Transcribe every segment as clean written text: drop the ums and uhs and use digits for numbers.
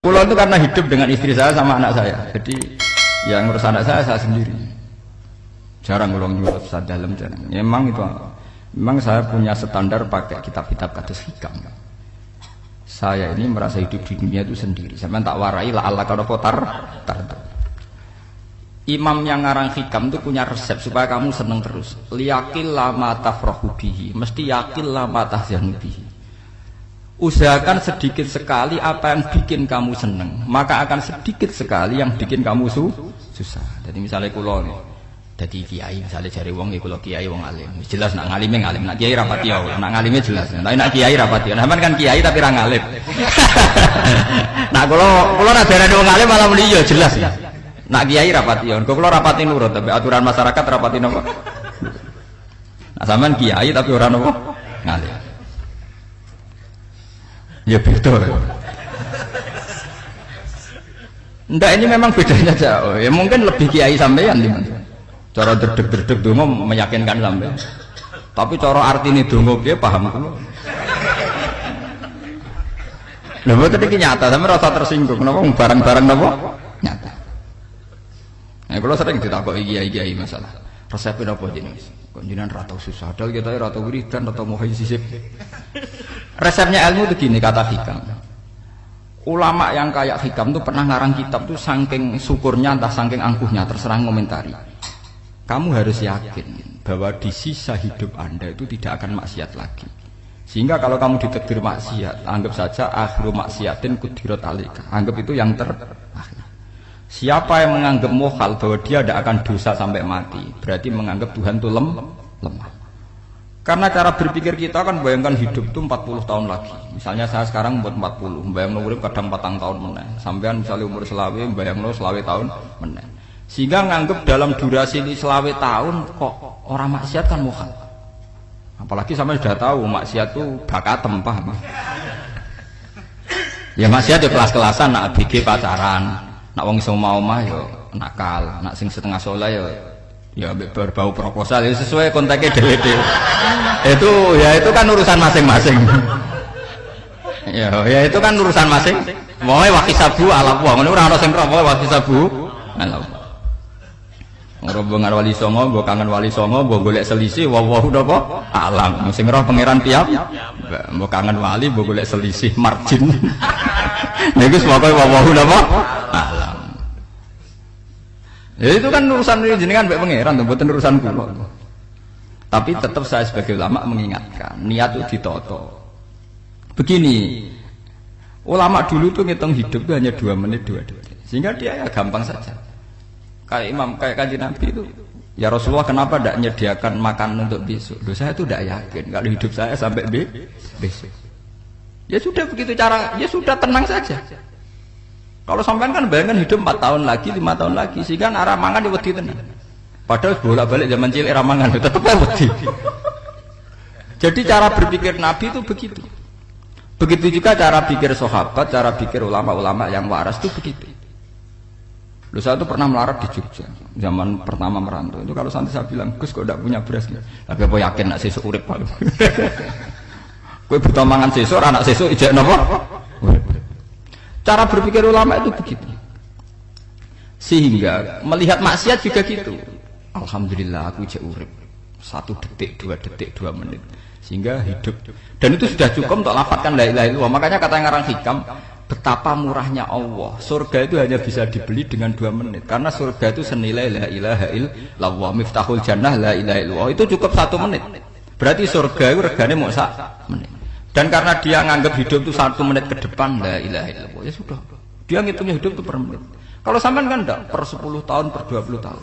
Pulau itu karena hidup dengan istri saya sama anak saya, jadi yang ngurus anak saya sendiri. Jarang ngulung nyuruh Ustaz dalam jarang. Memang itu, memang saya punya standar pakai kitab-kitab kados hikam. Saya ini merasa hidup di dunia itu sendiri. Saya tak warai lah Allah kalau kotar. Imam yang ngarang hikam itu punya resep supaya kamu seneng terus. Liyakil lama tafrahu bihi, mesti yakil lama tahzanu bihi. Usahakan sedikit sekali apa yang bikin kamu seneng, maka akan sedikit sekali yang bikin kamu susah. Jadi misalnya kulo nih, jadi kiai misalnya cari wong, kulo kiai wong alim, jelas nak ngalimnya ngalim, nak kiai rapati ya, nak ngalimnya jelas. Tapi nak kiai rapati, nah kan kiai tapi orang ngalim. Nah kulo nak darah wong alim malah meliyo jelas ya. Nak kiai rapati ya, kulo rapati nurut, tapi aturan masyarakat rapati nopo. Nah sampean kiai tapi orang nopo ngalim. Ya betul. Ndak ini memang bedanya jauh. Ya mungkin lebih kiai sampean di mana. Cara derdek-derdek donga meyakinkan sampean. Tapi cara artine donga piye paham kulo. Lha mboten iki nyata, sampe rasa tersinggung napa barang-barang napa? Nyata. Nah, kalau sering ditakoki kiai-kiai masalah. Resepnya apa jenenge? Kok jenengan ra tau susah, padahal kita ra tau wiridan, ra tau muhayyisib. Resepnya ilmu itu gini kata hikam. Ulama yang kayak hikam itu pernah ngarang kitab tuh saking syukurnya entah saking angkuhnya terserah ngomentari. Kamu harus yakin bahwa di sisa hidup Anda itu tidak akan maksiat lagi. Sehingga kalau kamu ditakdir maksiat, anggap saja akhiru maksiatin kudirat alika. Anggap itu yang terakhir. Siapa yang menganggap mohal bahwa dia tidak akan dosa sampai mati, berarti menganggap Tuhan itu lemah. Karena cara berpikir kita kan bayangkan hidup itu 40 tahun lagi. Misalnya saya sekarang buat 40, bayang urip kadang 4 tahun meneh. Sampean misalnya umur selawe, bayang selawe tahun meneh. Sehingga nganggap dalam durasi ini selawe tahun kok orang maksiat kan mohal. Apalagi sampai sudah tahu maksiat itu bakatem, paham? Ya maksiat itu kelas-kelasan, nak BG pacaran. Nak wong iso omah yo nakal, nak sing setengah soleh ya berbau proposal ya sesuai kontaknya dhewe-dhewe. Itu kan urusan masing-masing. ya itu kan urusan masing. Wae wakisabu ala wa ngono ora ana sing roh wae wakisabu ala. Ngobong wali songo, mbok kangen wali songo, mbok golek selisih wawahu napa alam. Sing roh pangeran piyam. Mbok kangen wali, mbok golek selisih margin. Niku pokoke wawahu napa alam. Ya itu kan urusan jenengan mbek pangeran, mboten urusan kula. Tapi tetap saya sebagai ulama mengingatkan, niat itu ditata. Begini, ulama dulu tuh ngitung hidup itu hanya 2 menit 2 detik. Sehingga dia ya gampang saja. Kayak imam, kayak kanjeng Nabi itu, ya Rasulullah kenapa tidak menyediakan makanan untuk besok? Loh, saya itu tidak yakin kalau hidup saya sampai besok. Ya sudah begitu cara, ya sudah tenang saja. Kalau sampean kan bayangkan hidup 4 tahun lagi, 5 tahun lagi, sehingga arah mangan wedi tenang. Padahal bolak-balik zaman cilik arah mangan tetap wedi. Jadi cara berpikir Nabi itu begitu. Begitu juga cara pikir sahabat, cara pikir ulama-ulama yang waras itu begitu. Loh, saya itu pernah melarat di Jogja zaman pertama merantau. Itu kalau santri saya bilang, Gus kok tidak punya beras gitu. Tapi apa yakin nak sesuk urip Pak? Kowe buta mangan sesuk, anak sesuk ijek napa? Cara berpikir ulama itu begitu. Sehingga melihat maksiat juga gitu. Alhamdulillah aku ijek urip 1 detik, 2 detik, 2 menit. Sehingga hidup. Dan itu sudah cukup untuk lafadzkan la ilaha illallah. Makanya kata yang ngarang hikam, betapa murahnya Allah. Surga itu hanya bisa dibeli dengan 2 menit. Karena surga itu senilai la ilaha illallah. Miftahul jannah la ilaha illallah. Itu cukup 1 menit. Berarti surga itu regane mau 1 menit. Dan karena dia nganggap hidup itu 1 menit ke depan, la ilaha illallah, ya sudah. Dia ngitungnya hidup itu per menit. Kalau sampean kan enggak, per 10 tahun, per 20 tahun.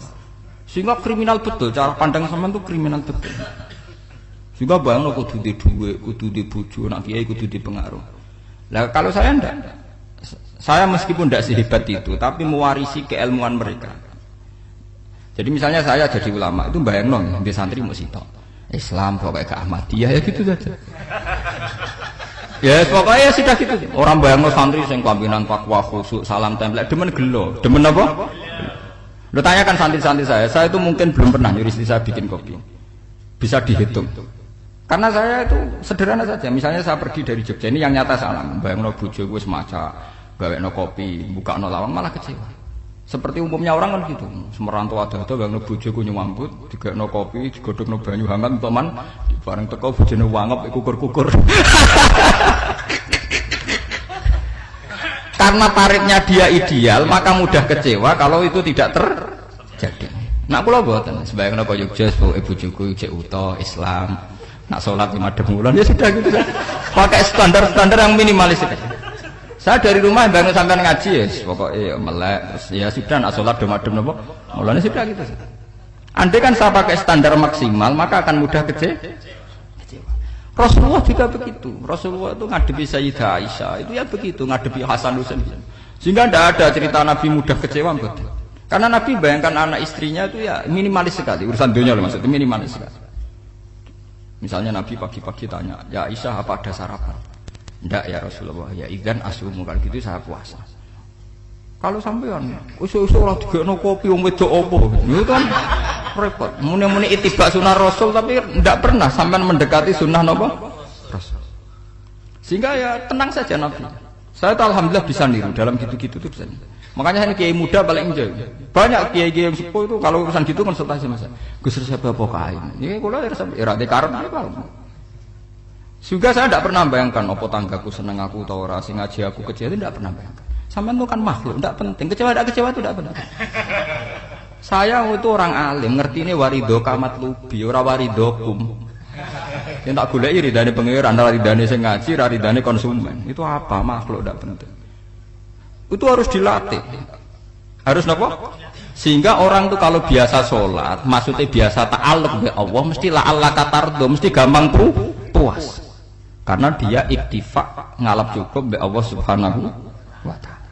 Sehingga kriminal betul, cara pandang sampean itu kriminal betul. Sehingga bayang kudu di duwe, kudu di bojo, nak kiai kudu di pengaruh. Lah kalau saya enggak. Saya meskipun enggak sehebat itu, tapi mewarisi keilmuan mereka. Jadi misalnya saya jadi ulama, itu bayang di santri mau sitok. Islam pokoknya ke Ahmadiyah ya gitu saja. Ya pokoknya sudah gitu. Orang bayangno santri sing pampinan takwa khusuk salam template demen gelo. Demen apa? Lo tanyakan santri-santri saya itu mungkin belum pernah nyuruh istri saya bikin kopi. Bisa dihitung. Karena saya itu sederhana saja. Misalnya saya pergi dari Jogja, ini yang nyata salam. Bayangno bojo wis maca gawekno kopi, bukakno lawang malah kecewa. Seperti umumnya orang kan gitu. Semerantu ada-ada bangno bojoku nyuambut, digekno kopi, digodhogno banyu hangat teman, bareng teko bojone wangep kukur-kukur. Karena tarifnya dia ideal, maka mudah kecewa kalau itu tidak terjadi. Nak kula mboten, sembayang napa Yogya pokoke bojoku cek uta Islam. Nak salat 5 wulan ya sudah gitu. Pakai standar-standar yang minimalis. Saya dari rumah bangun sampai ngaji ya, pokoknya melek, ya sudah nak sholat domadem nopo, mulanya sudah gitu. Andai kan saya pakai standar maksimal, maka akan mudah kecewa. Rasulullah juga begitu. Rasulullah itu ngadepi Sayyidah Aisyah, itu ya begitu, ngadepi Hasan Husain. Sehingga tidak ada cerita Nabi mudah kecewa, betul. Karena Nabi bayangkan anak istrinya itu ya minimalis sekali, urusan dunia loh maksudnya minimalis sekali. Misalnya Nabi pagi-pagi tanya, ya Aisyah apa ada sarapan? Ndak ya Rasulullah, ya idzan asumu kalau gitu saya puasa. Kalau sampean usul-usul ora digekno kopi wong wedok opo? Itu kan repot. Muni-muni ittiba sunah Rasul tapi ndak pernah sampean mendekati sunnah napa? Rasul. Sehingga ya tenang saja Nabi. Saya tuh alhamdulillah bisa niru dalam gitu-gitu tuh bisa. Makanya ini kiai muda paling enjoy. Banyak kiai-kiai yang sepuh itu kalau urusan gitu konsultasi sama saya. Gus resep apa kae? Ini kula ora karep apa. Juga saya tidak pernah bayangkan apa tanggaku seneng aku atau ora sing ngaji aku kecewa itu tidak pernah bayangkan. Sampean itu kan makhluk, tidak penting. Kecewa tidak kecewa itu tidak penting. Saya itu orang alim, ngerti ini warido kamat lubi, ora waridokum. Yang tak goleki ridane pangeran, ridane sing ngaji, ridane konsumen. Itu apa? Makhluk tidak penting. Itu harus dilatih. Harus napa? Sehingga orang itu kalau biasa sholat, maksudnya biasa ta'alluq bi Allah, mesti la'alla katardo, mesti gampang puas. Karena dia iktifak ngalap cukup be Allah Subhanahu wa ta'ala.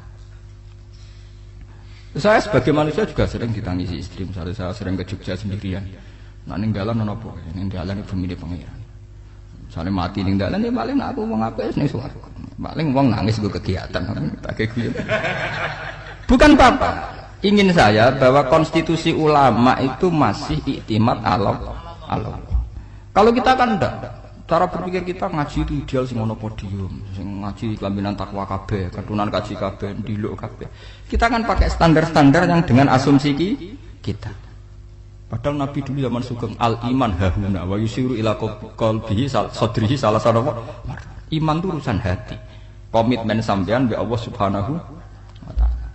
Saya sebagai manusia juga sering ditangisi istri. Misalnya saya sering ke Jogja sendirian. Nah ninggalan apa? Ninggalan itu milih pangeran. Misalnya mati ninggalan ya paling aku mau ngapain nih suaraku. Paling uang nangis gue kegiatan. Bukan apa-apa. Ingin saya bahwa konstitusi ulama itu masih iktimat Allah. Kalau kita kan enggak. Cara berpikir kita ngaji itu ideal sing ono podium, sing ngaji kelaminan takwa kabeh, keturunan kaji kabeh, ndiluk kabeh. Kita kan pakai standar-standar yang dengan asumsi kita. Padahal Nabi dulu zaman sugeng al iman hahuna wa yusiru ila qalbihi sadrihi salah satu iman itu urusan hati. Komitmen sampean be Allah Subhanahu wa taala.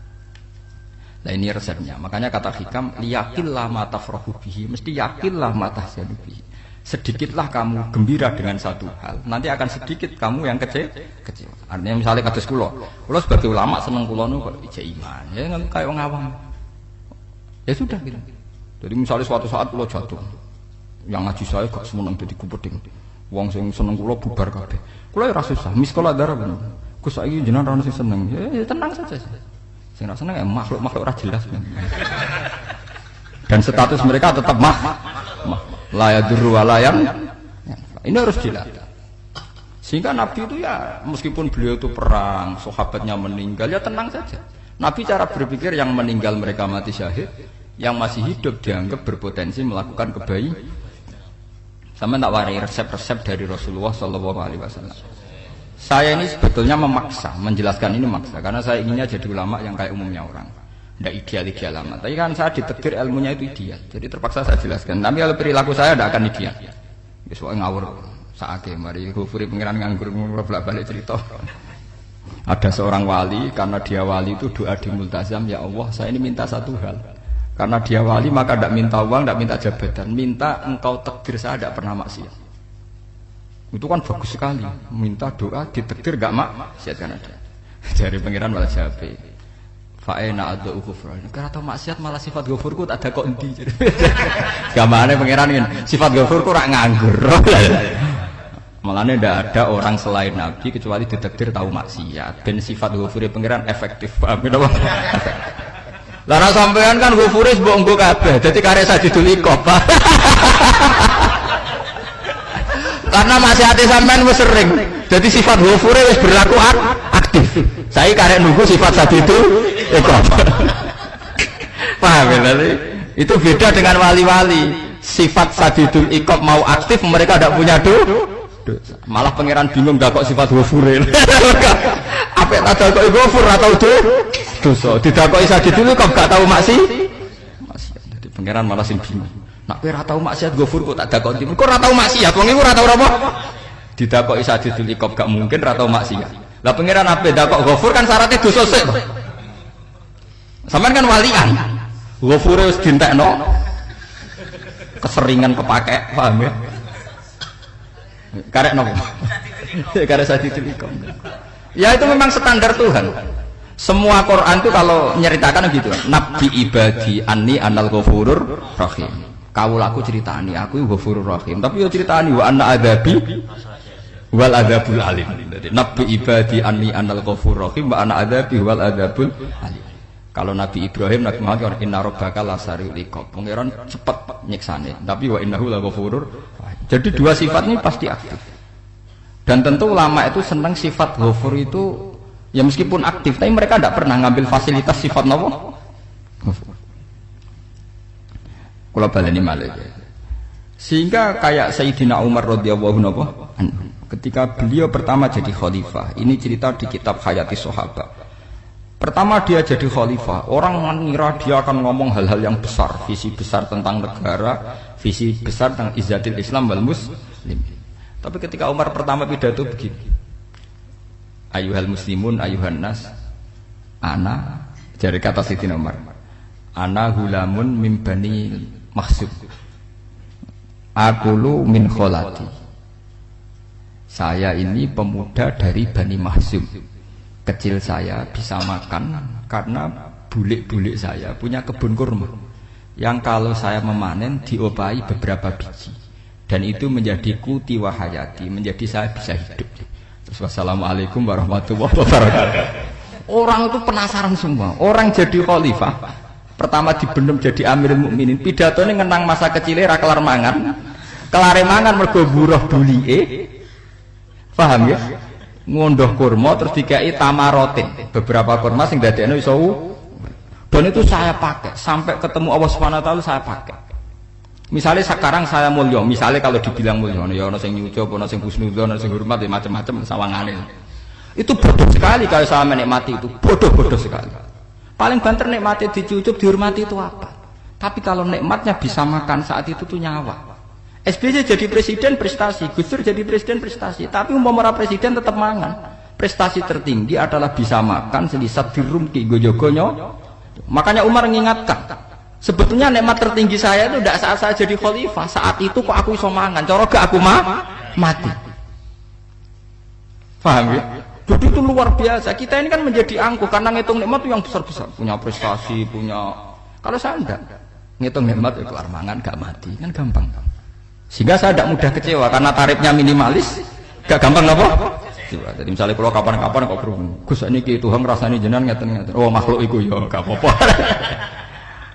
Nah ini resepnya. Makanya kata hikam liyaqillah ma tafrahu bihi, mesti yakinlah ma tahzanu bihi. Sedikitlah kamu gembira dengan satu hal, nanti akan sedikit kamu yang kecewa. Artinya misalnya kados kula sebagai ulama seneng kula nu kok ijek iman, ya nggak kayak wong awam. Ya sudah gitu. Jadi misalnya suatu saat kula jatuh, yang ngaji saya gak semeneng dadi kupeding. Wong sing seneng kula bubar kabeh. Kula ya ora susah, miskola darah bener. Gus saiki jenengan ora sing seneng. Ya tenang saja. Sing ora seneng ya makhluk-makhluk ora jelas. Dan status mereka tetap layaduru walayam. Ini harus dilatih. Sehingga Nabi itu ya meskipun beliau itu perang, sahabatnya meninggal ya tenang saja. Nabi cara berpikir yang meninggal mereka mati syahid, yang masih hidup dianggap berpotensi melakukan kebaikan. Sama tak warai resep-resep dari Rasulullah SAW. Saya ini sebetulnya memaksa, menjelaskan ini maksa karena saya inginnya jadi ulama yang kayak umumnya orang. Tidak ideal amat. Tapi kan saya ditegir ilmunya itu ideal. Jadi terpaksa saya jelaskan. Tapi kalau perilaku saya tidak akan ideal. Soalnya ngawur. Saatnya mari kufuri pengiran nganggur bolak-balik cerita. Ada seorang wali, karena dia wali itu doa di multazam, ya Allah saya ini minta satu hal. Karena dia wali maka tidak minta uang, tidak minta jabatan, minta engkau takdir saya tidak pernah maksiat. Itu kan bagus sekali. Minta doa ditakdir gak maksiat kan ada. Dari pengiran malah Syafi'i. Fa'ena ada ukufran. Karena tahu maksiat malah sifat ghafurku tak ada kok endi. Gamane pangeran ngene, sifat ghafurku rak nganggur. Malahnya tidak ada orang selain Nabi kecuali ditakdir tahu maksiat. Dan sifat ghafure pangeran efektif. Paham napa? Lah sampean kan ghafure mbok nggo kabeh. Dadi karek sajidul iqab. Karena maksiate sampean wis sering. Jadi sifat ghafure wis berlaku aktif. Saya karek nunggu sifat sajidul iqab. Paham ya? Itu beda dengan wali-wali. Sifat sajidul iqab mau aktif, mereka tidak punya dosa. Malah pangeran bingung gak kok sifat ghafure. Apa apik tak dakoki ghafur ora tau dosa. Didakoki sadid itu kok gak tau maksiat. Dadi pangeran malah sing bingung. Nak kowe ora tau maksiat ghafur kok tak dakoki. Kok ora tau maksiat wong iku ora tau apa? Didakoki sadid likop gak mungkin ora tau maksiat. Lah pangeran ape dakok ghafur kan syaratnya dosa sik. Sampeyan kan walian. Ghafure wis dientekno. Keseringan kepake, paham ya? Karek nopo? Karek sadidul ikom. Ya itu memang standar Tuhan. Semua Quran itu kalau nyeritakan gitu. Nabi ibadi anni anal ghafurur rahim. Kawulaku ceritani aku ghafurur rahim. Tapi yo ceritani wa anna adzabi wal adzabul alim. Nabi ibadi anni anal ghafurur rahim wa anna adzabi wal adzabul alim. Kalau Nabi Ibrahim, Nabi Muhammad inna rabbaka lasariul iqab. Pangeran cepat nyiksane, tapi wa innahu laghafurur. Jadi dua sifat ini pasti aktif. Dan tentu ulama itu senang sifat ghafur itu ya meskipun aktif, tapi mereka tidak pernah ngambil fasilitas sifat napa? Ghafur. Kula baleni malih. Sehingga kayak Sayyidina Umar radhiyallahu anhu ketika beliau pertama jadi khalifah, ini cerita di kitab Hayati Sahabat. Pertama dia jadi khalifah, orang mengira dia akan ngomong hal-hal yang besar, visi besar tentang negara, visi besar tentang izzatil Islam wal muslim. Tapi ketika Umar pertama pidato begini, ayuhal muslimun ayuhan nas, ana, dari kata Sayyidina Umar, ana hulamun min bani Makhzum, akulu min kholati. Saya ini pemuda dari Bani Makhzum. Kecil saya bisa makan karena bulik-bulik saya punya kebun kurma yang kalau saya memanen diopahi beberapa biji dan itu menjadi kuti wahayati, menjadi saya bisa hidup. Terus wassalamualaikum warahmatullahi wabarakatuh. Orang itu penasaran semua. Orang jadi khalifah pertama dibendem jadi Amirul Mukminin, pidatone ngenang masa kecilnya ra kelar mangan, kelare mangan mergo buruh bulike, paham ya? Ngondoh kurma terus dikai tamarotin, beberapa kurma sing dadekno iso dan itu saya pakai sampai ketemu Allah Subhanahu wa taala. Saya pakai misalnya sekarang saya mulya, misalnya kalau dibilang mulya ya ana sing nyucup, ana sing husnudzon, ana sing hormat, macam-macam sawangane itu bodoh sekali kalau saya menikmati itu, bodoh sekali. Paling banter nikmati dicucup, dihormati itu apa, tapi kalau nikmatnya bisa makan saat itu tuh nyawa. SBY jadi presiden prestasi, Gus Dur jadi presiden prestasi, tapi umpama presiden tetap mangan. Prestasi tertinggi adalah bisa makan selisat dirumki gojogonyo. Makanya Umar mengingatkan, sebetulnya nikmat tertinggi saya itu tidak saat saya jadi khalifah, saat itu kok aku iso mangan, cara gak aku mati. Paham ya? Jadi itu luar biasa. Kita ini kan menjadi angkuh karena ngitung nikmat itu yang besar-besar, punya prestasi, punya. Kalau saya enggak, ngitung nikmat itu kelar mangan gak mati, kan gampang. Sehingga saya tidak mudah kecewa karena tarifnya minimalis, gak gampang apa? Jadi misalnya kalau kapan-kapan kok berhubung, Gus ini Tuhan rasanya jenengan ngeten-ngeten. Oh makhluk itu ya gak apa-apa.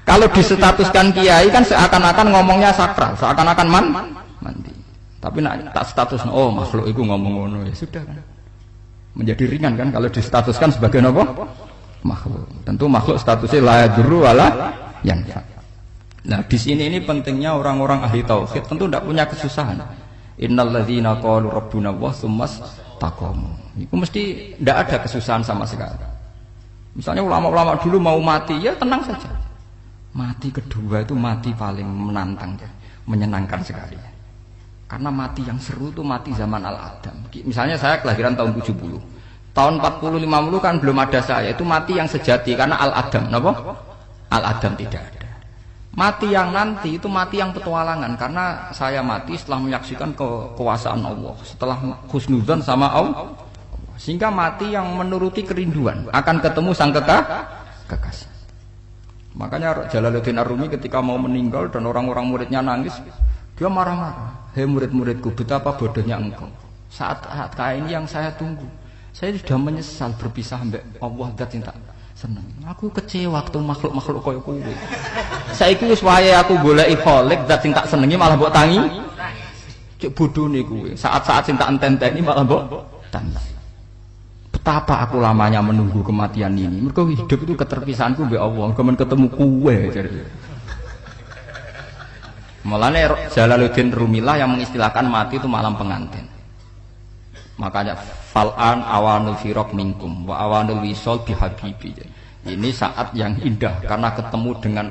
Kalau disetatuskan kiai kan seakan-akan ngomongnya sakral, seakan-akan mandi. Tapi nak tak status, oh makhluk itu ngomong-ngomong ya sudah kan. Menjadi ringan kan kalau disetatuskan sebagai apa? Makhluk. Tentu makhluk statusnya la yadurru wala yanfa. Nah di sini ini pentingnya orang-orang ahli tauhid tentu tidak punya kesusahan. Innal ladzina qalu rabbuna Allah tsummas taqamu. Itu mesti tidak ada kesusahan sama sekali. Misalnya ulama-ulama dulu mau mati ya tenang saja. Mati kedua itu mati paling menantang, menyenangkan sekali. Karena mati yang seru itu mati zaman Al-Adam. Misalnya saya kelahiran tahun 70. Tahun 40-50 kan belum ada saya. Itu mati yang sejati karena Al-Adam. Kenapa? Al-Adam tidak ada. Mati yang nanti itu mati yang petualangan karena saya mati setelah menyaksikan kekuasaan Allah, setelah husnudzon sama Allah, sehingga mati yang menuruti kerinduan akan ketemu sang kekasih. Makanya Jalaluddin Ar-Rumi ketika mau meninggal dan orang-orang muridnya nangis, dia marah-marah. Hei murid-muridku, betapa bodohnya engkau. Saat kayak ini yang saya tunggu, saya sudah menyesal berpisah sampai Allah dat cinta. Seneng. Aku kecewa waktu makhluk-makhluk koyo kowe. Saiki wis wayahe aku goleki kholik zat sing tak senengi malah mbok tangi. Cek bodhone kowe. Saat-saat sing tak enten-enteni malah mbok tantang. Betapa aku lamanya menunggu kematian ini. Mergo hidup itu keterpisahanku mbek Allah, kemen ketemu kowe jare. Mulane Jalaluddin Rumilah yang mengistilahkan mati itu malam pengantin. Makanya fal'an awanul firaq minkum wa awanul wisol bihabibi. Ini saat yang indah karena ketemu dengan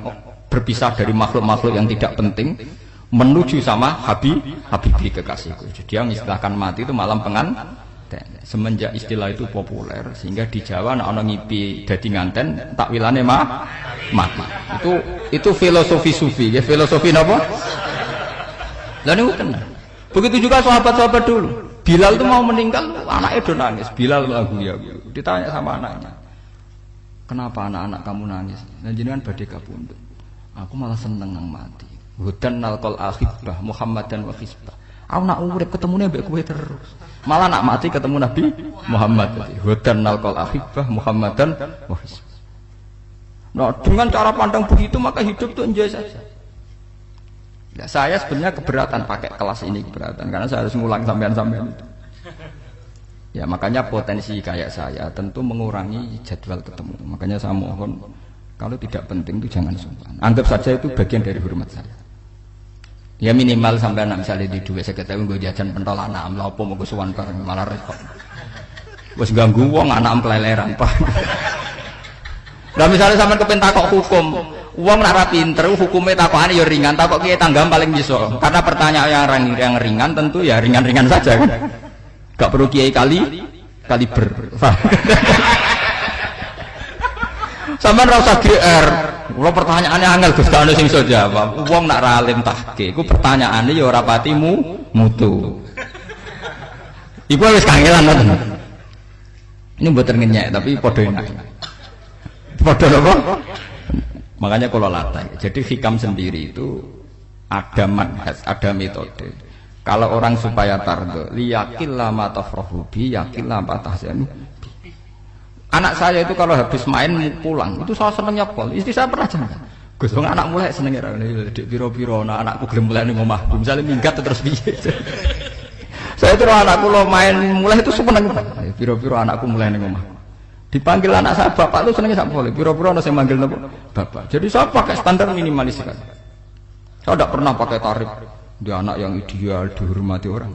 berpisah dari makhluk-makhluk yang tidak penting menuju sama habibi kekasihku. Jadi yang istilahkan mati itu malam penganten. Semenjak istilah itu populer sehingga di Jawa ana ngipi dadi nganten takwilane mati. Itu filosofi sufi, ya filosofi napa? Lah niku tenan. Begitu juga sahabat-sahabat dulu. Bilal itu mau meninggal, anaknya udah nangis. Bilal lagu ya. Ditanya sama anaknya, kenapa anak-anak kamu nangis? Dan jenengan badhe kapundhut. Aku malah seneng nang mati. Hudan nalqal akhibah Muhammadan wa hisbah. Aku nak urip ketemune mbek kowe terus. Malah nak mati ketemu Nabi Muhammad. Hudan nalqal akhibah Muhammadan wa hisbah. Nah, dengan cara pandang begitu maka hidup itu enjoy saja. Ya, saya sebenarnya keberatan pakai kelas ini, keberatan karena saya harus ngulang sampean-sampean itu. Ya makanya potensi kayak saya tentu mengurangi jadwal ketemu. Makanya saya mohon kalau tidak penting itu jangan sungkan. Anggap saja itu bagian dari hormat saya. Ya minimal sampean misalnya di duwe 50.000 nggo jajan pentol anak lha opo mengko suwan bareng malah repot. Wis ganggu wong anak keleleran, Pak. Lah misalnya sampean kepen takok hukum, wong nak ra pinter hukume takokane ya ringan, takok kiye tanggam paling iso. Karena pertanyaan yang ringan tentu ya ringan-ringan saja kan. Gak perlu kiai kaliber. Sampeyan ra usah GR. Kula pertanyaannya angel Gus gak ono sing iso jawab. Wong nak ra alim tahke, iku pertanyaane ya ora pati mutu. Iku wis kangelan ngoten. Ini mboten ngenyek tapi padha enak. Padha apa? Makanya kalau latih. Jadi hikam sendiri itu ada manhaj, ada metode. Kalau orang supaya tardo, liyakillah ma tafrahu bi, yakillah ma tahzanu. Anak saya itu kalau habis main pulang, itu saya senengnya pol. Istri saya pernah jangan. Gus, anak mulai senengnya dik piro-piro, anakku gelem mulai ning omahku. Misalnya minggat terus piye. Saya itu anakku lo main mulai itu seneng. Piro-piro anakku mulai ning omahku. Dipanggil anak saya bapak itu senengnya sak boleh. Piro-piro ana sing manggil bapak. Jadi saya pakai standar minimalis sekali. Saya tidak pernah pakai tarif dia anak yang ideal dihormati orang.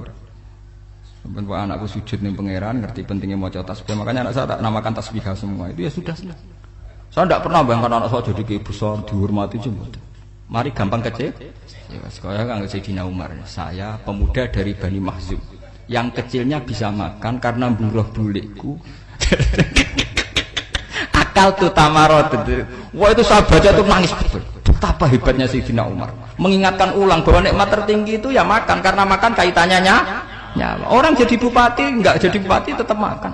Sampai anakku sujud ning pangeran ngerti pentingnya maca tasbih. Makanya anak saya tak namakan tasbih semua. Itu ya sudah. Saya tidak pernah bayangkan anak saya jadi kiai besar dihormati cuma. Mari gampang kecil. Ya sekolah kan Sayyidina Umar. Saya pemuda dari Bani Mahzum. Yang kecilnya bisa makan karena buruh bulikku. Akal tuh tamarot. Wah itu saya baca tuh nangis betul. Betapa hebatnya Sayyidina Umar. Mengingatkan ulang bahwa nikmat tertinggi itu ya makan karena makan kaitannya nyawa. Orang jadi bupati enggak jadi bupati tetap makan.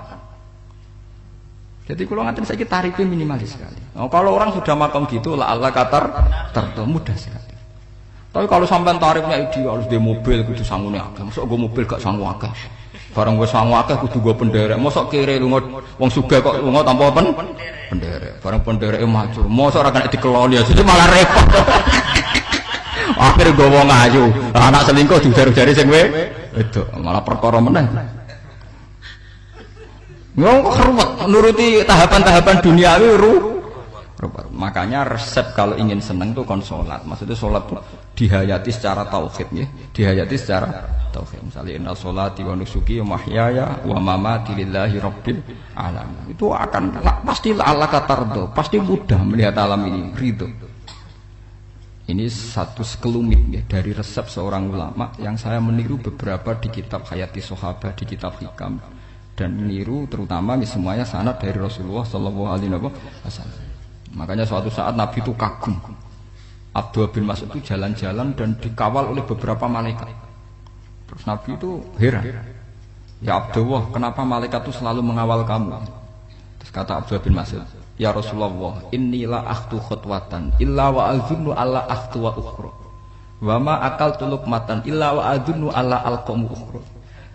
Jadi kalau ngatain saya tarifnya minimalis sekali. Oh, kalau orang sudah makan gitu lah Allah katar mudah sekali. Tapi kalau sampai tarifnya ideal harus dia mobil kudu sangune akeh. Mosok gue mobil gak sangu akeh. Barang wis sangu akeh kudu go penderek. Mosok kere lunga wong sugih kok lunga tanpa penderek. Barang pendereke maju. Mosok ora kena dikeloni jadi malah repot. Akhire go wong ayu. Anak selingkuh dijar-jari sing itu malah perkara meneh. Wong kok ruwet nuruti tahapan-tahapan duniawi ruwet. Makanya resep kalau ingin senang tuh kon salat. Maksudnya salat tuh dihayati secara tauhid ya. Dihayati secara tauhid. Misalnya inna sholati wa nusuki wa mahyaya wa mamati lillahi rabbil alamin. Itu akan pasti Allah katardo, pasti mudah melihat alam ini ridho. Ini satu sekelumit ya, dari resep seorang ulama yang saya meniru beberapa di kitab Hayati Sahabat, di kitab Hikam, dan meniru terutama semuanya sanad dari Rasulullah Shallallahu Alaihi Wasallam. Makanya suatu saat Nabi itu kagum. Abdullah bin Mas'ud itu jalan-jalan dan dikawal oleh beberapa malaikat. Terus Nabi itu heran. Ya Abdullah, kenapa malaikat itu selalu mengawal kamu? Terus kata Abdullah bin Mas'ud, ya Rasulullah, inilah akhtu khutwatan illa wa azunnu alla akhtu wa ukhra. Wa ma akaltu luqmatan illa wa azunnu alla alqamu ukhra.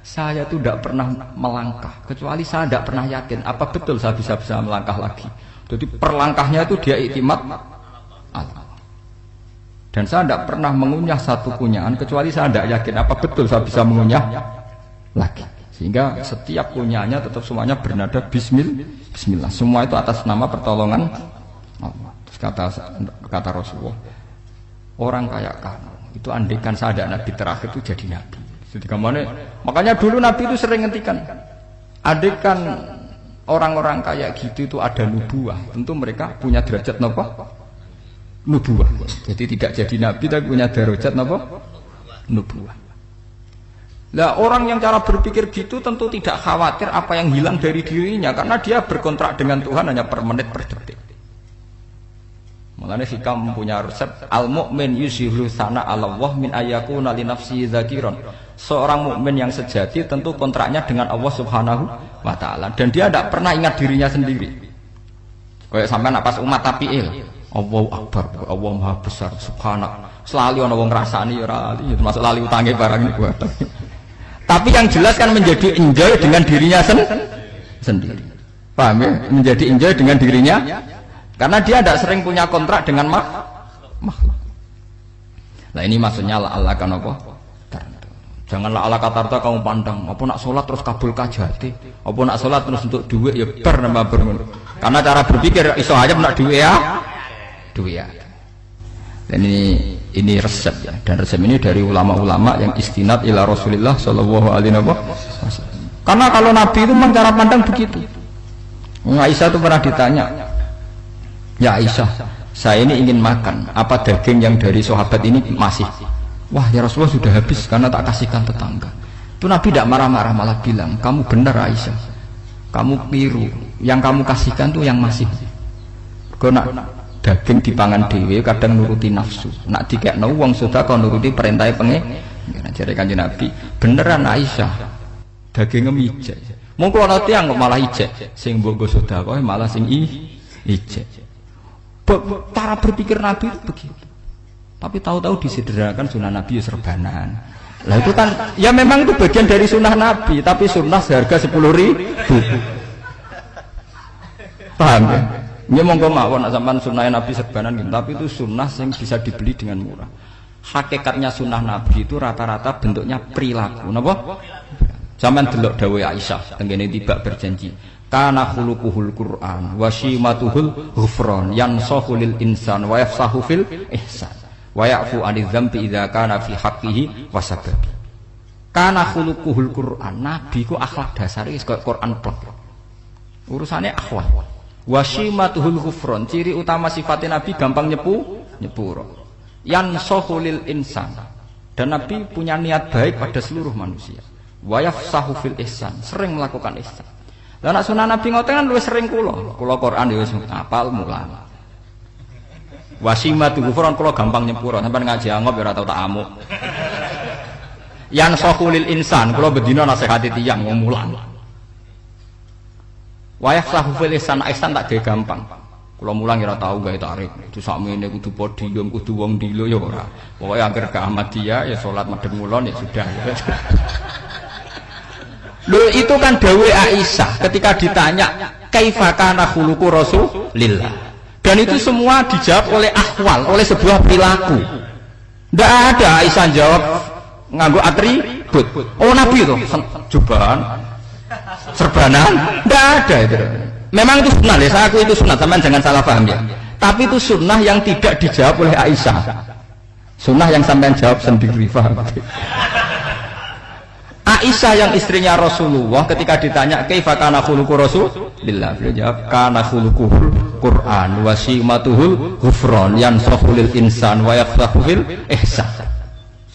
Saya itu tidak pernah melangkah kecuali saya tidak pernah yakin apa betul saya bisa melangkah lagi. Jadi perlangkahnya itu dia iktimat Allah. Dan saya tidak pernah mengunyah satu kunyahan kecuali saya tidak yakin apa betul saya bisa mengunyah lagi. Sehingga setiap kunyahannya tetap semuanya bernada Bismillah. Semua itu atas nama pertolongan Allah. Terus kata Rasulullah, orang kayak kamu itu andaikan saya ada nabi terakhir itu jadi nabi. Jadi kemana? Makanya dulu Nabi itu sering ngendikan, adekan orang-orang kayak gitu itu ada nubuah, tentu mereka punya derajat napa? Nubuah. Jadi tidak jadi nabi tapi punya derajat napa? Nubuah. Lah orang yang cara berpikir gitu tentu tidak khawatir apa yang hilang dari dirinya karena dia berkontrak dengan Tuhan hanya per menit per detik. Mulane hikam punya resep al-mu'min yusiru sana Allah min ayyakuna li nafsi dzakiran. Seorang mukmin yang sejati tentu kontraknya dengan Allah Subhanahu wa taala dan dia tidak pernah ingat dirinya sendiri. Kayak sampean pas umat tapiil, Allahu Akbar, Allah Maha Besar, subhanak. Selalu ana wong ngrasani ya ora ali, termasuk lali utange barang niku. Tapi yang jelas kan menjadi enjoy dengan dirinya sendiri. Paham ya? Menjadi enjoy dengan dirinya karena dia tidak sering punya kontrak dengan makhluk. Nah ini maksudnya Allah kan apa? Janganlah ala katarta kamu pandang, apa nak sholat terus kabul kajati, apa nak sholat terus untuk duit ya bernama bermun. Karena cara berpikir iso aja nak duit ya. Dan ini resep ya, dan resep ini dari ulama-ulama yang istinad ila Rasulullah Shallallahu Alaihi Wasallam. Karena kalau Nabi itu memang cara pandang begitu. Aisyah itu pernah ditanya, ya Aisyah, saya ini ingin makan, apa daging yang dari sahabat ini masih? Wah ya Rasulullah sudah habis karena tak kasihkan tetangga. Itu Nabi tidak marah-marah malah bilang, kamu benar Aisyah, kamu keliru, yang kamu kasihkan tuh yang masih. Kau nak daging dipangan dewe kadang nuruti nafsu, nak dikekno wong sudah kau nuruti perintah pengen. Jadi kanjeng Nabi beneran Aisyah, dagingnya mijek. Mungkin kalau tiang kok malah ijek, sing bogo sudah kau malah sing ijek. Cara berpikir Nabi itu begitu. Tapi tahu-tahu disederhanakan sunnah Nabi serbanan. Lah itu kan, ya memang itu bagian dari sunnah Nabi, tapi sunnah seharga 10.000. Paham ya? Ini monggo mawon sampean sunnah Nabi serbanan gitu, tapi itu sunnah yang bisa dibeli dengan murah. Hakikatnya sunnah Nabi itu rata-rata bentuknya perilaku. Napa? Sampean delok dawuh Aisyah, tengene tibak berjanji. Kana khuluquhul Qur'an wa shimatuhul ghufran yansahu lil insan wa yafsahu fil ihsan. Wa ya'fu 'anil dzambi idza kana fi haqqihi wa sababi. Kana khuluquhul Qur'an, nabi ku akhlak dasare wis kaya Quran plek. Urusane akhlak. Wa shimatuhul ghufran, ciri utama sifatnya nabi gampang nyepuro. Yansahu lil insan. Dan nabi punya niat baik pada seluruh manusia. Wa yafsahu fil ihsan, sering melakukan ihsan. Lah nek sunah nabi ngoten kan luwih sering kula Quran ya wis hafal mulang. Wasimatu ghufran kula gampang nyepuro, sampean ngaji angop ya ora tau tak amuk. Yang sakulil insan kula bedina nasihati tiyang wong mulang. Wayah sahu fil ihsan tak gawe gampang. Kula mulang ya ora tau gawe tarik. Itu sakmene kudu podium, kudu wong dilo ya ora. Pokoke anggere ke Ahmadiyah ya salat madhep ngulon ya sudah. Loh itu kan dawuh Aisyah ketika ditanya kaifa kana khuluqu Rasulillah. Dan itu semua dijawab oleh ahwal, oleh sebuah perilaku. Tidak ada Aisyah jawab nganggo atribut. Oh Nabi itu jubahan, serbanan, tidak ada itu. Memang itu sunnah ya, saya aku itu sunnah, teman jangan salah paham ya. Tapi itu sunnah yang tidak dijawab oleh Aisyah. Sunnah yang sampean jawab sendiri, paham? Aisyah yang istrinya Rasulullah ketika ditanya kaifa kana khuluqu Rasulillah, beliau jawab kana khuluquhul Qur'an wa simatuhul ghufran yansahu lil insan wa yafsahu fil ihsan.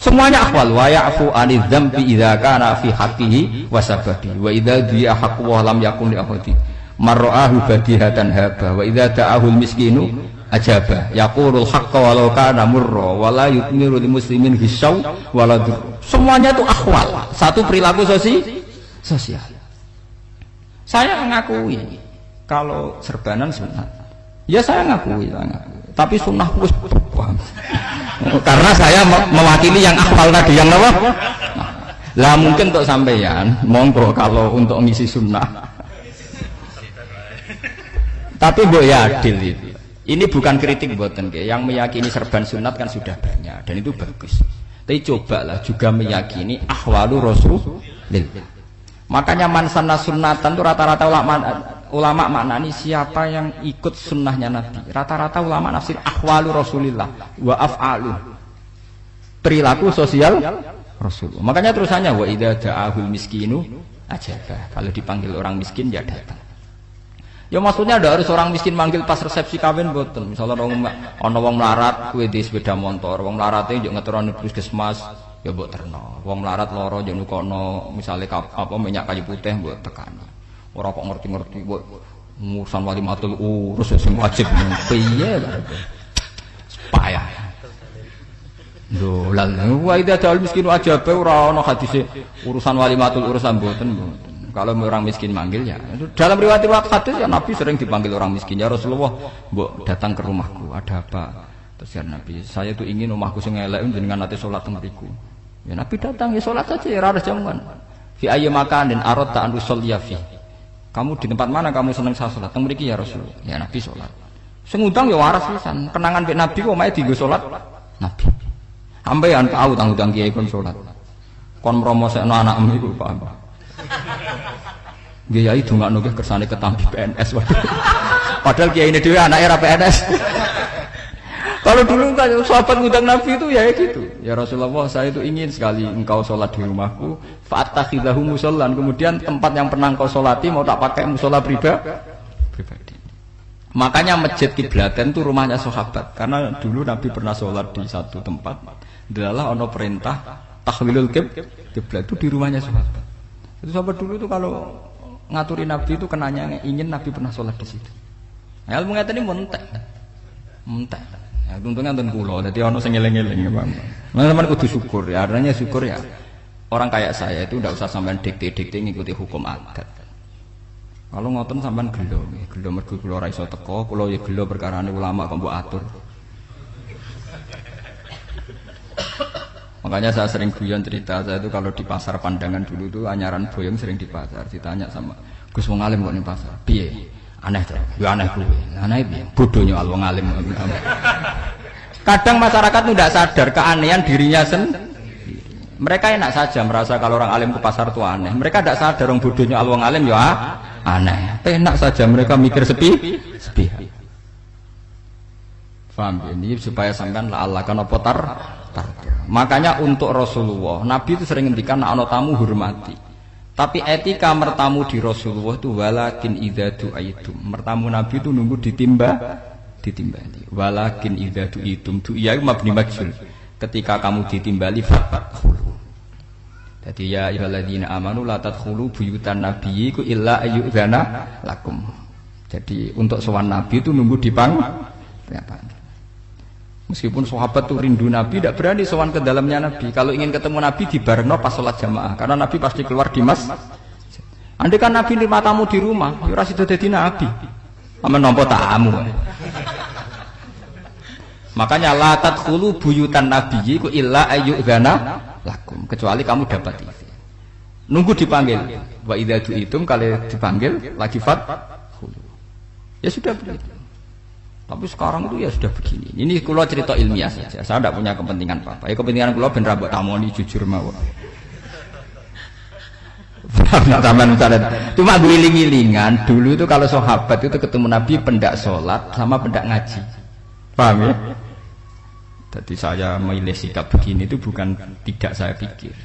Semuanya akhwal wa ya'fu 'anil dzambi idza kana fi haqqihi wa sababi wa idza di'a haqqu wa lam yakun li ahadi marra'ahu badihatan haba wa idza ta'ahul miskinu ajaba yaqulul haqqa walau kana murra wa la yutmiru lil muslimin hisaw wala dur. Semuanya itu akhwal, satu perilaku sosial. Saya mengakui kalau serbanan sunat, ya saya ngakui. Tapi sunnah wis karena saya mewakili yang akhwal tadi yang apa? Lah mungkin untuk sampeyan, monggo kalau untuk ngisi sunnah. Tapi mbok ya adil itu. Ini bukan kritik buatan ke, yang meyakini serban sunat kan sudah banyak dan itu bagus. Tapi cobalah juga meyakini ahwalu Rasulillah. Makanya mansana sunnatan itu rata-rata ulama maknani siapa yang ikut sunnahnya Nabi. Rata-rata ulama nafsir ahwalu Rasulillah wa af'alu. Perilaku sosial Rasulullah. Makanya terusannya wa idza da'ahul miskinu ajabah. Kalau dipanggil orang miskin ya datang. Ya maksudnya ada harus orang miskin manggil pas resepsi kawin mboten. Misalnya ana wong melarat kuwi di sepeda motor, wong melarate njuk ngeteroni puskesmas ya mbok terno. Wong melarat lara njuk nukono misale minyak kayu putih mbok tekani. Ora kok ngerti-ngerti mbok urusan walimatul urus sing wajib piye lho. Payah. Lho lan wa idza da'al miskinu ajabe ora ana hadise urusan walimatul urusan mboten. Kalau orang miskin manggil ya dalam riwayat hadis ya Nabi sering dipanggil orang miskin ya Rasulullah mbok datang ke rumahku ada apa terus ya Nabi saya tuh ingin rumahku sing elek jenengan nate salat teng mriku ya Nabi datang ya salat saja ya ora jaman fi ayyi makanin aradta an usolliya fi kamu di tempat mana kamu seneng salat teng mriki ya Rasulullah ya Nabi salat sing ngundang ya waras pisan kenangan mek Nabi kok mae dienggo salat Nabi sampeyan tahu tanggung kiai kon salat kon mromosekno anakmu iku paham Kiai dongakno nggih kersane ketampi PNS padahal kiai ini dhewe anake ra PNS. Kalau dulu kan sahabat ngundang Nabi itu ya gitu. Ya Rasulullah, saya itu ingin sekali engkau sholat di rumahku, fa'attakhidhahu musallan. Kemudian tempat yang pernah engkau sholati mau tak pakai musola pribadi. Makanya masjid Kiblaten itu rumahnya sahabat. Karena dulu Nabi pernah sholat di satu tempat. Adalah ono perintah tahwilul kiblat itu di rumahnya sahabat. Itu sahabat dulu itu kalau ngaturi Nabi itu kenanya ingin Nabi pernah sholat di situ. Nah, ilmu ngeten ini mentek. Ya, untungnya nonton kulo, jadi ono sing eling-eling ya Bang. Nah, teman kudu syukur ya, artinya syukur ya. Orang kayak saya itu tidak usah sampean dikte-dikte ngikuti hukum adat. Kalau ngoten sampean gelo mergo kula ora iso teko, kula ya gelo perkarane ulama kok mbok atur. Makanya saya sering guyon cerita saya itu kalau di pasar Pandangan dulu tuh anyaran boyong sering di pasar ditanya sama Gus wong alim kok ning pasar piye aneh to ya aneh kuwi aneh piye bodohnya wong alim kadang masyarakat itu tidak sadar keanehan dirinya sendiri mereka enak saja merasa kalau orang alim ke pasar itu aneh mereka tidak sadar orang bodohnya wong alim ya aneh enak saja mereka mikir sepi paham ini supaya sampean Allah kan apa tar. Makanya untuk Rasulullah, Nabi itu sering ngendikan ana tamu hormati. Tapi etika mertamu di Rasulullah itu walakin idza du'aitum. Mertamu Nabi itu nunggu ditimbali. Walakin idza du'itum du'iya mabni majhul. Ketika kamu ditimbali fadkhulu. Jadi ya ayyuhalladzina amanu la tadkhulu buyutan nabiyyi illa ayyudzana lakum. Jadi untuk sowan Nabi itu nunggu dipanggil. Meskipun sahabat tuh rindu Nabi, tidak berani sowan ke dalamnya Nabi. Kalau ingin ketemu Nabi dibarengno pas sholat jamaah, karena Nabi pasti keluar di masjid. Andai kan Nabi nerima tamu di rumah, ya ora sida dadi Nabi. Amen nampa tamu. Makanya la tadkhulu buyutan nabiyyi ku illa ayyudzana lakum, kecuali kamu dapat izin. Nunggu dipanggil. Wa idza du'itum kalau dipanggil lagi fadkhulu. Ya sudah begitu. Tapi sekarang itu ya sudah begini. Ini kulo cerita ilmiah saja. Saya tidak punya kepentingan apa-apa. Ya kepentingan kulo ben rambut tamoni jujur mawon. Cuma guling-gilingan dulu itu kalau sahabat itu ketemu Nabi pendak sholat sama pendak ngaji. Paham ya? Jadi saya memilih sikap begini itu bukan tidak saya pikir.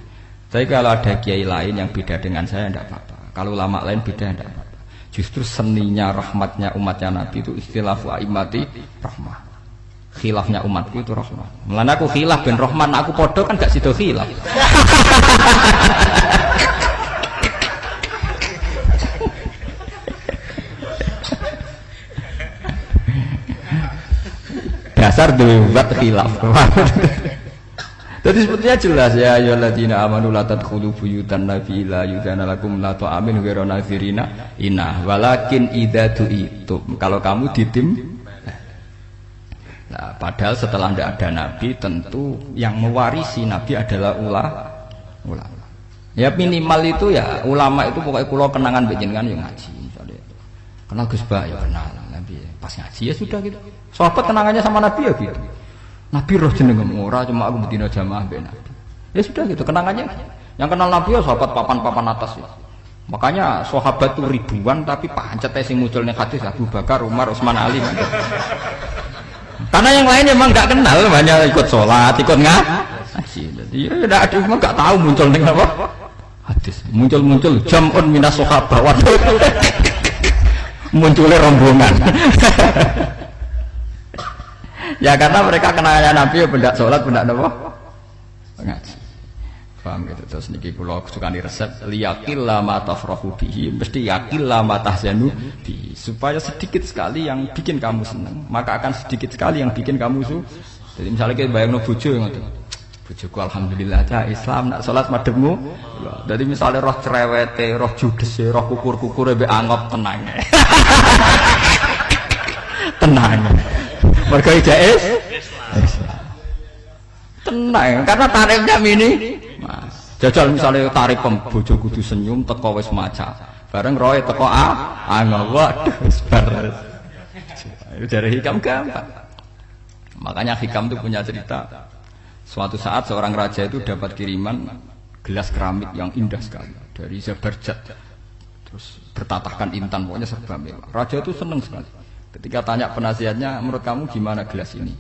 Tapi kalau ada kiai lain yang beda dengan saya tidak apa-apa. Kalau ulama lain beda tidak apa-apa. Justru seninya rahmatnya umatnya Nabi itu istilahu a'immati rahmah. Khilafnya umatku itu rahmah. Mulane aku khilaf ben rahman, aku podo kan gak sido khilaf. Dasar duwe buat khilaf. Jadi sebetulnya jelas ya ayyuhalladzina amanu la tadkhulu buyutan nabi la yudzana lakum la ta'amin ghairu nazirina inna walakin idza du'itum. Kalau kamu ditim. Nah, padahal setelah tidak ada nabi tentu yang mewarisi nabi adalah ulama. Ya minimal itu ya ulama itu pokoknya kula kenangan jenengan yang ngaji. Kenal Gus Ba ya kenal nabi pas ngaji ya sudah gitu. Sahabat kenangannya sama nabi ya gitu. Nabi roh jenengem ora cuma aku bedina jamaah mbek Nabi. Ya sudah gitu kenangannya. Yang kenal Nabi ya sahabat papan-papan atas ya. Makanya sahabat itu ribuan tapi pancet sing muncul ning hadis Abu Bakar, Umar, Utsman, Ali. Karena yang lain memang enggak kenal, hanya ikut sholat, ikut Ngaji. Jadi ya ndak ada mah enggak tahu muncul ning apa? Hadis. Muncul jam'un minas sahabah. Munculnya rombongan. Ya karena mereka kenalnya Nabi ya benda sholat, benda apa? Ngaji. Paham gitu. Terus niki kula sukani resep liyaqilla ma tafrahu bihi, mesti yaqilla ma tahzanu bihi. Supaya sedikit sekali yang bikin kamu senang, maka akan sedikit sekali yang bikin kamu Jadi misalnya kita bayangno bojo ngoten. Bojoku alhamdulillah cah Islam nak salat madhepmu. Jadi misalnya roh cerewete, roh judese, roh kukur-kukure mbek angop tenang. Tenang. Mergo jais Islam. Tenang, karena tarifnya mini. Mas, jajal misalnya tarik bojo kudu senyum teko wis maca. Bareng roe teko angop. Waduh, wis bar. Itu dari hikam gampang. Makanya hikam itu punya cerita. Suatu saat seorang raja itu dapat kiriman gelas keramik yang indah sekali dari Zabarjat. Terus bertatahkan intan, pokoknya serba mewah. Raja itu senang sekali. Ketika tanya penasihatnya, menurut kamu gimana gelas ini?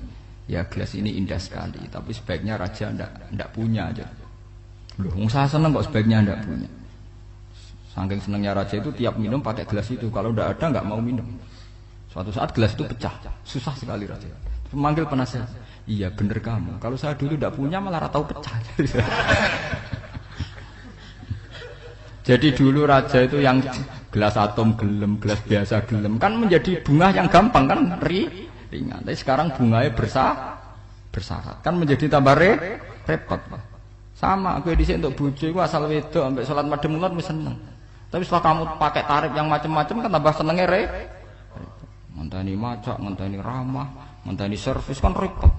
Ya gelas ini indah sekali, tapi sebaiknya raja ndak punya aja. Loh, saya senang kok sebaiknya ndak punya. Saking senangnya raja itu tiap minum pakai gelas itu. Kalau ndak ada nggak mau minum. Suatu saat gelas itu pecah, susah sekali raja. Memanggil penasihat, iya bener kamu. Kalau saya dulu tidak punya malah tahu pecah. Jadi dulu raja itu yang gelas atom gelem, gelas biasa gelem, kan menjadi bunga yang gampang kan ringan. Tapi sekarang bunganya bersyarat, kan menjadi tambah repot. Sama, aku di sini untuk bojo, aku asal wedok, sampai sholat madem mulat mesti seneng. Tapi setelah kamu pakai tarif yang macam-macam kan tambah senengnya ngenteni macak, ngenteni ramah, ngenteni servis kan repot.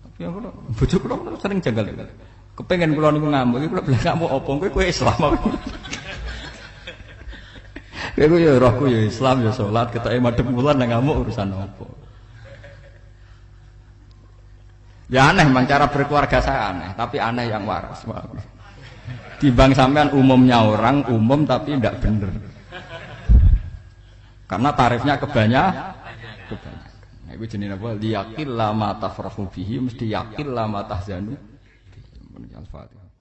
Tapi aku bojo kula sering janggal. Kepengen kula niku ngamuk, kula bilang ngamuk apa kowe Islam apa. Kowe ya rohku ya Islam ya salat, ketoke madhep wulan nang ngamuk urusan apa. Ya aneh memang cara berkeluarga saya aneh, tapi aneh yang waras. Timbang sampean umumnya orang umum tapi tidak bener. Karena tarifnya kebanyakan. Nah, itu jenis apa? Liyaqilla ma tafrahu bihi, mesti yaqilla ma tahzanu. Al-Fatihah.